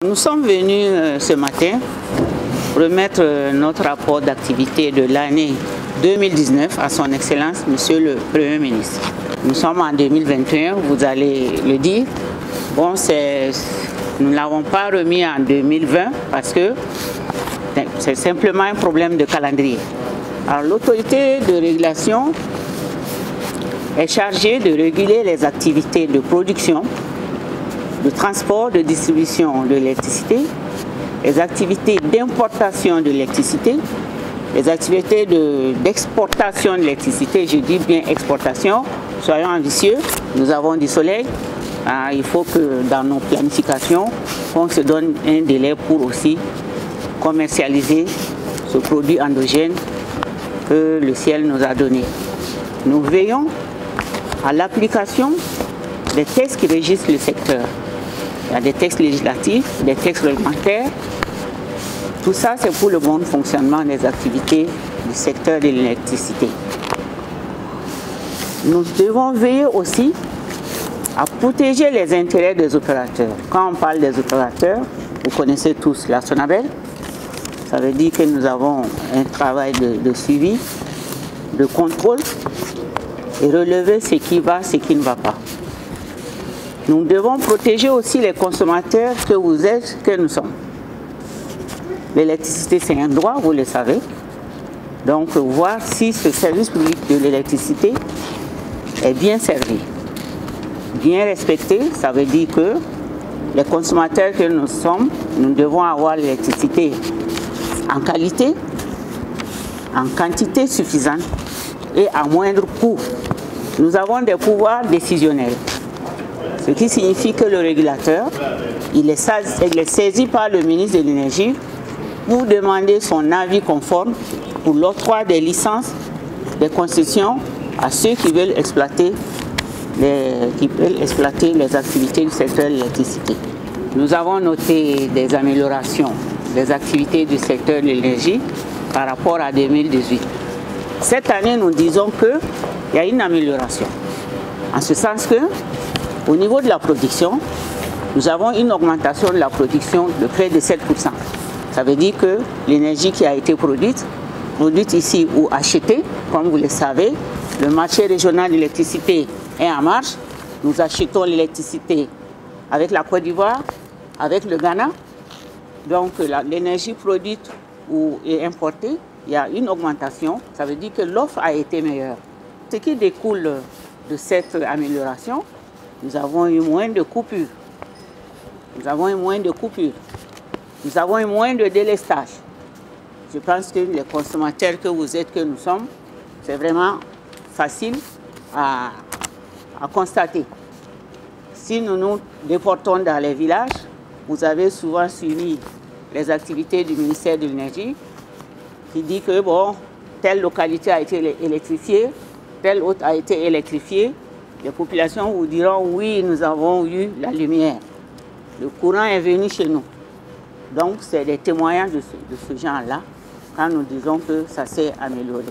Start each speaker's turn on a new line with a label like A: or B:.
A: Nous sommes venus ce matin remettre notre rapport d'activité de l'année 2019 à son Excellence, Monsieur le Premier ministre. Nous sommes en 2021, vous allez le dire. Bon, nous ne l'avons pas remis en 2020 parce que c'est simplement un problème de calendrier. Alors l'autorité de régulation est chargée de réguler les activités de production, de transport, de distribution de l'électricité, les activités d'importation de l'électricité, les activités d'exportation de l'électricité, je dis bien exportation, soyons ambitieux, nous avons du soleil, il faut que dans nos planifications, on se donne un délai pour aussi commercialiser ce produit endogène que le ciel nous a donné. Nous veillons à l'application des textes qui régissent le secteur. Il y a des textes législatifs, des textes réglementaires. Tout ça, c'est pour le bon fonctionnement des activités du secteur de l'électricité. Nous devons veiller aussi à protéger les intérêts des opérateurs. Quand on parle des opérateurs, vous connaissez tous la SONABEL. Ça veut dire que nous avons un travail de suivi, de contrôle et relever ce qui va, ce qui ne va pas. Nous devons protéger aussi les consommateurs que vous êtes, que nous sommes. L'électricité, c'est un droit, vous le savez. Donc, voir si ce service public de l'électricité est bien servi, bien respecté. Ça veut dire que les consommateurs que nous sommes, nous devons avoir l'électricité en qualité, en quantité suffisante et à moindre coût. Nous avons des pouvoirs décisionnels. Ce qui signifie que le régulateur, il est saisi par le ministre de l'Énergie pour demander son avis conforme pour l'octroi des licences, des concessions à ceux qui veulent exploiter les activités du secteur de l'électricité. Nous avons noté des améliorations des activités du secteur de l'énergie par rapport à 2018. Cette année, nous disons qu'il y a une amélioration. En ce sens que, au niveau de la production, nous avons une augmentation de la production de près de 7%. Ça veut dire que l'énergie qui a été produite ici ou achetée, comme vous le savez, le marché régional de l'électricité est en marche. Nous achetons l'électricité avec la Côte d'Ivoire, avec le Ghana. Donc l'énergie produite ou importée, il y a une augmentation. Ça veut dire que l'offre a été meilleure. Ce qui découle de cette amélioration, nous avons eu moins de coupures. Nous avons eu moins de coupures. Nous avons eu moins de délestage. Je pense que les consommateurs que vous êtes, que nous sommes, c'est vraiment facile à constater. Si nous nous déportons dans les villages, vous avez souvent suivi les activités du ministère de l'Énergie qui dit que bon, telle localité a été électrifiée, telle autre a été électrifiée. Les populations vous diront oui, nous avons eu la lumière. Le courant est venu chez nous. Donc c'est des témoignages de ce genre-là quand nous disons que ça s'est amélioré.